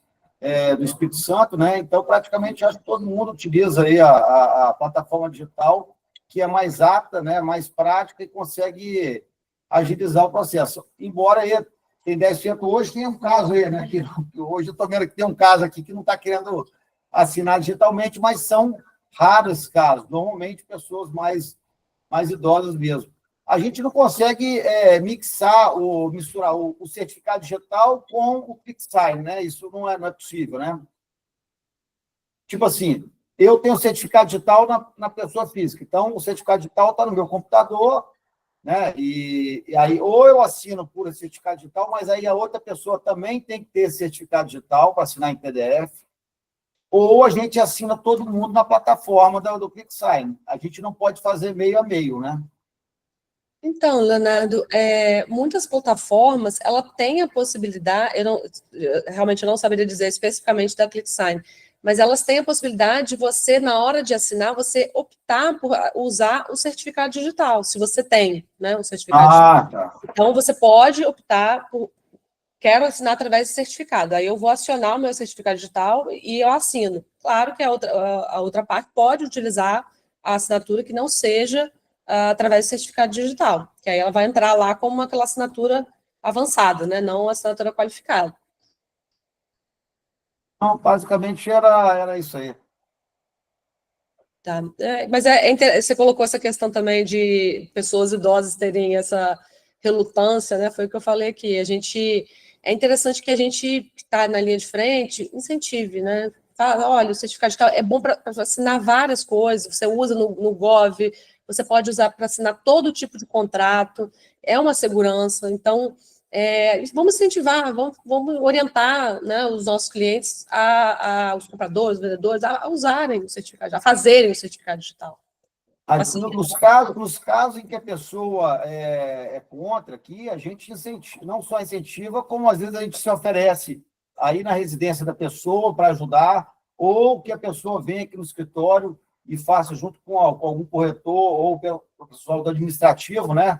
do Espírito Santo, né? Então, praticamente, acho que todo mundo utiliza aí a plataforma digital, que é mais apta, né? Mais prática e consegue agilizar o processo. Embora aí tem 10% hoje, tem um caso aí, né? Que hoje eu estou vendo que tem um caso aqui que não está querendo assinar digitalmente, mas são raros esses casos. Normalmente, pessoas mais idosas mesmo. A gente não consegue misturar o certificado digital com o ClickSign, né? Isso não é possível, né? Tipo assim, eu tenho certificado digital na pessoa física, então o certificado digital está no meu computador, né? E aí, ou eu assino por esse certificado digital, mas aí a outra pessoa também tem que ter esse certificado digital para assinar em PDF, ou a gente assina todo mundo na plataforma do ClickSign. A gente não pode fazer meio a meio, né? Então, Leonardo, muitas plataformas, ela tem a possibilidade, realmente eu não saberia dizer especificamente da ClickSign, mas elas têm a possibilidade de você, na hora de assinar, você optar por usar o certificado digital, se você tem, né, o certificado digital. Tá. Então, você pode optar por, quero assinar através do certificado, aí eu vou acionar o meu certificado digital e eu assino. Claro que a outra parte pode utilizar a assinatura que não seja através do certificado digital, que aí ela vai entrar lá como aquela assinatura avançada, né? Não assinatura qualificada. Não, basicamente era isso aí. Tá. Mas você colocou essa questão também de pessoas idosas terem essa relutância, né? Foi o que eu falei aqui. É interessante que a gente que está na linha de frente incentive, né? Fala, olha, o certificado digital é bom para assinar várias coisas, você usa no Gov, você pode usar para assinar todo tipo de contrato, é uma segurança, então vamos incentivar, vamos orientar, né, os nossos clientes, os compradores, os vendedores, a usarem o certificado, a fazerem o certificado digital. Assim, Nos casos em que a pessoa é contra, aqui a gente não só incentiva, como às vezes a gente se oferece aí na residência da pessoa para ajudar, ou que a pessoa venha aqui no escritório e faça junto com algum corretor ou o pessoal do administrativo, né?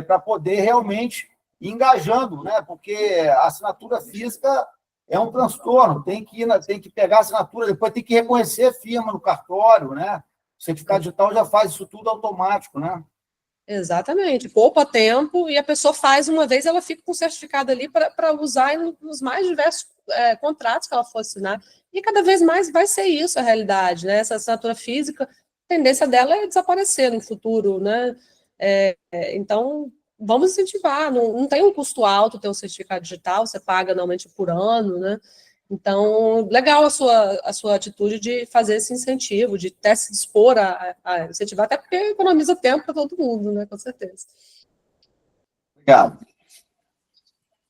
Para poder realmente ir engajando, né? Porque a assinatura física é um transtorno, tem que pegar a assinatura, depois tem que reconhecer a firma no cartório, né? O certificado digital já faz isso tudo automático, né? exatamente, poupa tempo e a pessoa faz uma vez, ela fica com o certificado ali para usar nos mais diversos contratos que ela for assinar. E cada vez mais vai ser isso a realidade, né? Essa assinatura física, a tendência dela é desaparecer no futuro, né? Então, vamos incentivar, não tem um custo alto ter um certificado digital, você paga normalmente por ano, né? Então, legal a sua atitude de fazer esse incentivo, de até se dispor a incentivar, até porque economiza tempo para todo mundo, né? Com certeza. Obrigado.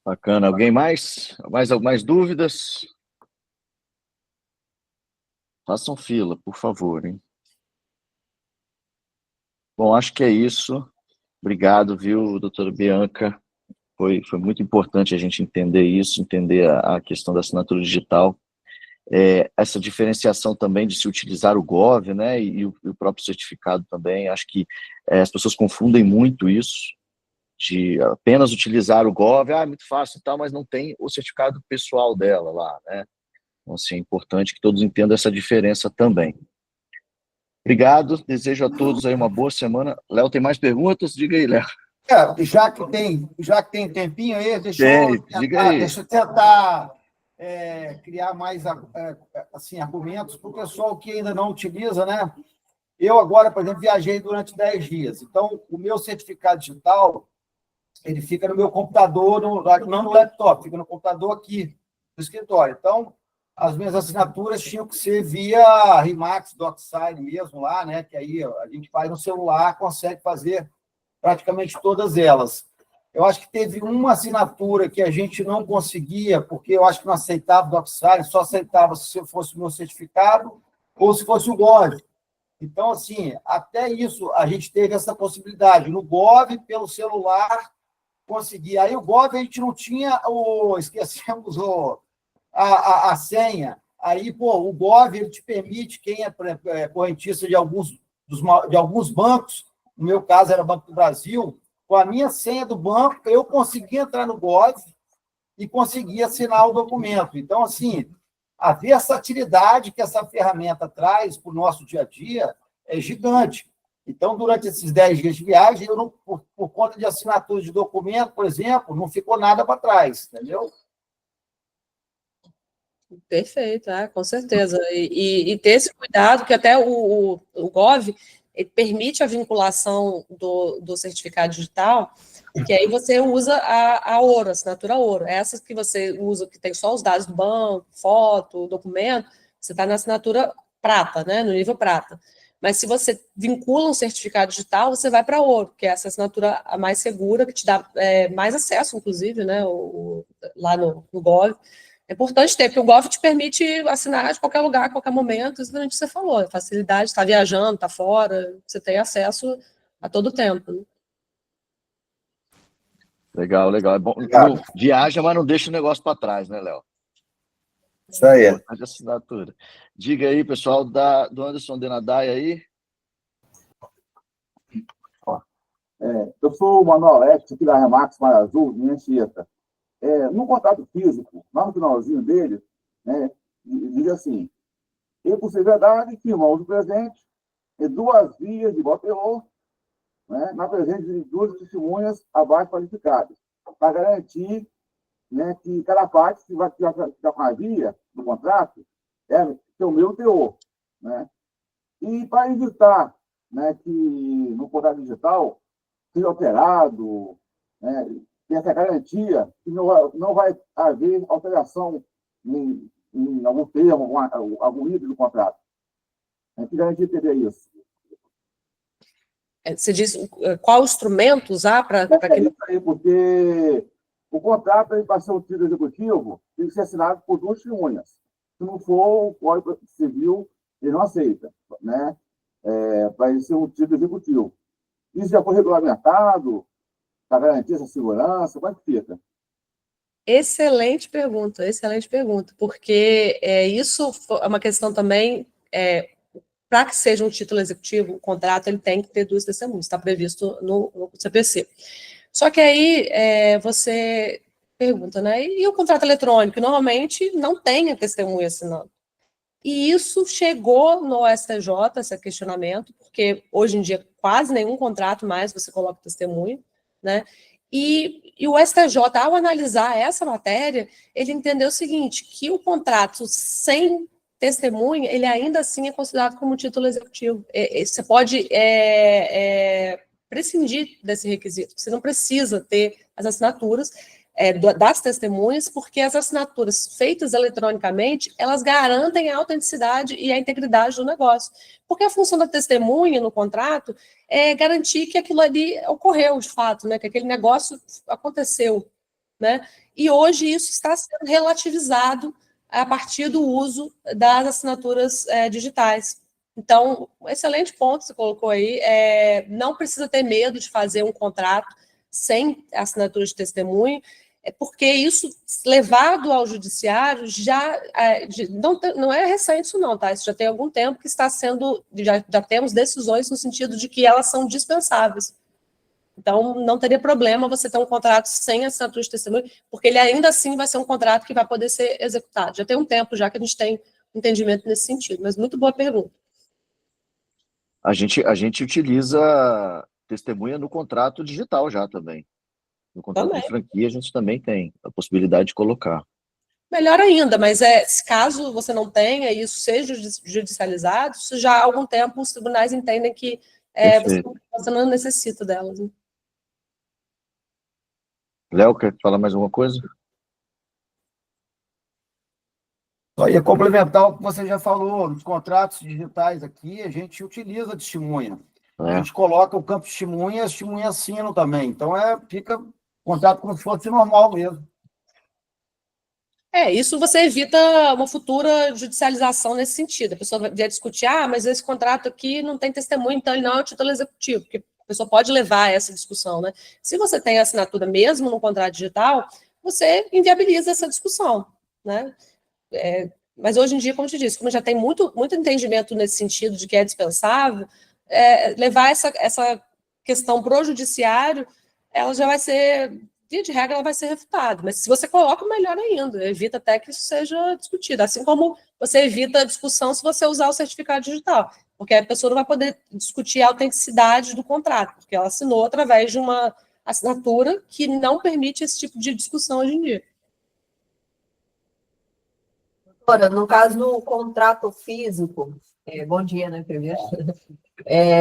Bacana. Alguém mais? Mais dúvidas? Façam fila, por favor, hein? Bom, acho que é isso. Obrigado, viu, doutora Bianca? Foi muito importante a gente entender isso, entender a questão da assinatura digital. essa diferenciação também de se utilizar o GOV, né, e o próprio certificado também. Acho que as pessoas confundem muito isso, de apenas utilizar o GOV, é muito fácil e tal, mas não tem o certificado pessoal dela lá, né? Então, assim, é importante que todos entendam essa diferença também. Obrigado, desejo a todos aí uma boa semana. Léo, tem mais perguntas? Diga aí, Léo. Já que tem tempinho aí, deixa eu tentar criar mais assim, argumentos para o pessoal que ainda não utiliza, né? Eu agora, por exemplo, viajei durante 10 dias. Então, o meu certificado digital, ele fica no meu computador, não no laptop, fica no computador aqui, no escritório. Então, as minhas assinaturas tinham que ser via Remax, DocSign mesmo lá, né? Que aí a gente faz no celular, consegue fazer praticamente todas elas. Eu acho que teve uma assinatura que a gente não conseguia, porque eu acho que não aceitava o DocSign, só aceitava se fosse o meu certificado ou se fosse o GOV. Então, assim, até isso a gente teve essa possibilidade. No GOV, pelo celular, conseguir. Aí o GOV a gente não tinha esquecemos a senha. Aí, o GOV ele te permite, quem é correntista de alguns bancos, no meu caso era Banco do Brasil, com a minha senha do banco, eu conseguia entrar no GOV e conseguia assinar o documento. Então, assim, a versatilidade que essa ferramenta traz para o nosso dia a dia é gigante. Então, durante esses 10 dias de viagem, eu não, por conta de assinatura de documento, por exemplo, não ficou nada para trás, entendeu? Perfeito, com certeza. E ter esse cuidado, que até o GOV ele permite a vinculação do certificado digital, que aí você usa a ouro, a assinatura ouro. Essas que você usa, que tem só os dados do banco, foto, documento, você está na assinatura prata, né, no nível prata. Mas se você vincula um certificado digital, você vai para ouro, que é essa assinatura a mais segura, que te dá mais acesso, inclusive, né, lá no GOV. É importante ter, porque o GOV te permite assinar de qualquer lugar, a qualquer momento, exatamente o que você falou, a facilidade, está viajando, está fora, você tem acesso a todo tempo. Né? Legal. É bom. Viaja, mas não deixa o negócio para trás, né, Léo? Isso aí. Importante assinatura. Diga aí, pessoal, do Anderson Denadai aí. Eu sou o Manuel Alex, aqui da Remax Mar Azul, em Anchieta. No contrato físico, lá no finalzinho dele, né, diz assim: e por ser verdade que irmãos do presente, e 2 vias de voto né, na presença de 2 testemunhas abaixo qualificadas, para garantir, né, que cada parte que vai ficar com a via do contrato é o meu teor. Né? E para evitar, né, que no contrato digital seja alterado, né, tem essa garantia que não vai haver alteração em algum termo, algum item do contrato. A gente garantia teria isso. Você diz qual instrumento usar para... Isso aí, porque o contrato, para ser um título executivo, tem que ser assinado por 2 testemunhas. Se não for, o Código Civil ele não aceita, né? Para ele ser um título executivo. Isso já foi regulamentado para garantir essa segurança? Como é que fica? Excelente pergunta, porque isso é uma questão também, para que seja um título executivo, o contrato ele tem que ter 2 testemunhas, está previsto no CPC. Só que aí você pergunta, né, e o contrato eletrônico? Normalmente não tem a testemunha assinando. E isso chegou no STJ, esse questionamento, porque hoje em dia quase nenhum contrato mais você coloca testemunha, né? E o STJ, ao analisar essa matéria, ele entendeu o seguinte, que o contrato sem testemunha, ele ainda assim é considerado como título executivo. Você pode prescindir desse requisito, você não precisa ter as assinaturas das testemunhas, porque as assinaturas feitas eletronicamente, elas garantem a autenticidade e a integridade do negócio. Porque a função da testemunha no contrato é garantir que aquilo ali ocorreu, de fato, né, que aquele negócio aconteceu. Né? E hoje isso está sendo relativizado a partir do uso das assinaturas digitais. Então, um excelente ponto que você colocou aí, não precisa ter medo de fazer um contrato sem assinatura de testemunho. é porque isso, levado ao judiciário, não é recente isso não, tá? Isso já tem algum tempo que está sendo, já temos decisões no sentido de que elas são dispensáveis. Então, não teria problema você ter um contrato sem assinatura de testemunha, porque ele ainda assim vai ser um contrato que vai poder ser executado. Já tem um tempo já que a gente tem entendimento nesse sentido, mas muito boa pergunta. A gente utiliza testemunha no contrato digital já também. No contrato Também. de franquia, a gente também tem a possibilidade de colocar. Melhor ainda, mas caso você não tenha e isso seja judicializado, isso já há algum tempo os tribunais entendem que você não necessita delas. Né? Léo, quer falar mais alguma coisa? Só ia complementar o que você já falou, nos contratos digitais aqui, a gente utiliza a testemunha. A gente coloca o campo de testemunha e as testemunhas assinam também. Então, fica o contrato como se fosse normal mesmo. Isso você evita uma futura judicialização nesse sentido. A pessoa vai discutir, mas esse contrato aqui não tem testemunha, então ele não é o título executivo, porque a pessoa pode levar essa discussão, né? Se você tem a assinatura mesmo no contrato digital, você inviabiliza essa discussão, né? Mas hoje em dia, como eu te disse, como já tem muito entendimento nesse sentido de que é dispensável, levar essa questão para o judiciário, ela já vai ser, via de regra, ela vai ser refutada. Mas se você coloca, melhor ainda, evita até que isso seja discutido. Assim como você evita a discussão se você usar o certificado digital, porque a pessoa não vai poder discutir a autenticidade do contrato, porque ela assinou através de uma assinatura que não permite esse tipo de discussão hoje em dia. Doutora, no caso do contrato físico, bom dia, né, primeiro?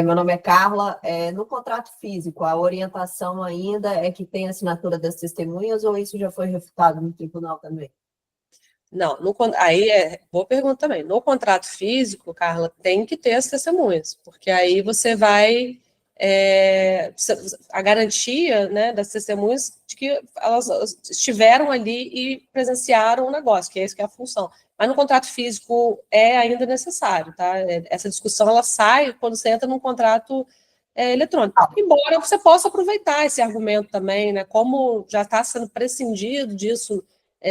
Meu nome é Carla. No contrato físico, a orientação ainda é que tem assinatura das testemunhas ou isso já foi refutado no tribunal também? Não, boa pergunta também. No contrato físico, Carla, tem que ter as testemunhas, porque aí você vai a garantia, né, das testemunhas de que elas estiveram ali e presenciaram o negócio, que é isso que é a função. Mas no contrato físico é ainda necessário, tá? Essa discussão ela sai quando você entra num contrato eletrônico. Embora você possa aproveitar esse argumento também, né? Como já está sendo prescindido disso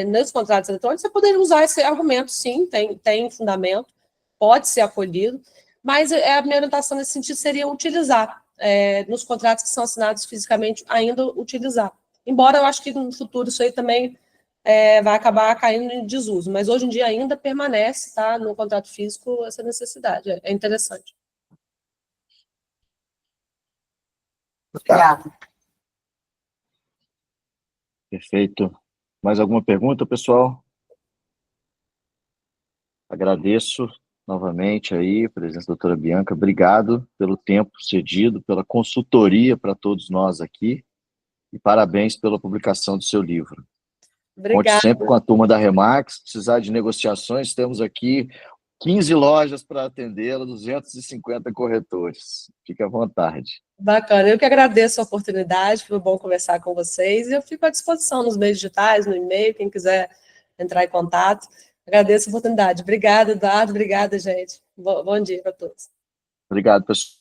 nos contratos eletrônicos, você poderia usar esse argumento, sim, tem fundamento, pode ser acolhido, mas a minha orientação nesse sentido seria utilizar nos contratos que são assinados fisicamente, ainda utilizar. Embora eu acho que no futuro isso aí também vai acabar caindo em desuso, mas hoje em dia ainda permanece, tá, no contrato físico essa necessidade, é interessante. Obrigada. Perfeito. Mais alguma pergunta, pessoal? Agradeço novamente aí a presença da doutora Bianca. Obrigado pelo tempo cedido, pela consultoria para todos nós aqui e parabéns pela publicação do seu livro. Obrigada. Conte sempre com a turma da Remax. Se precisar de negociações, temos aqui 15 lojas para atendê-la, 250 corretores. Fique à vontade. Bacana, eu que agradeço a oportunidade, foi bom conversar com vocês, e eu fico à disposição nos meios digitais, no e-mail, quem quiser entrar em contato. Agradeço a oportunidade. Obrigada, Eduardo, obrigada, gente. Bom dia para todos. Obrigado, pessoal.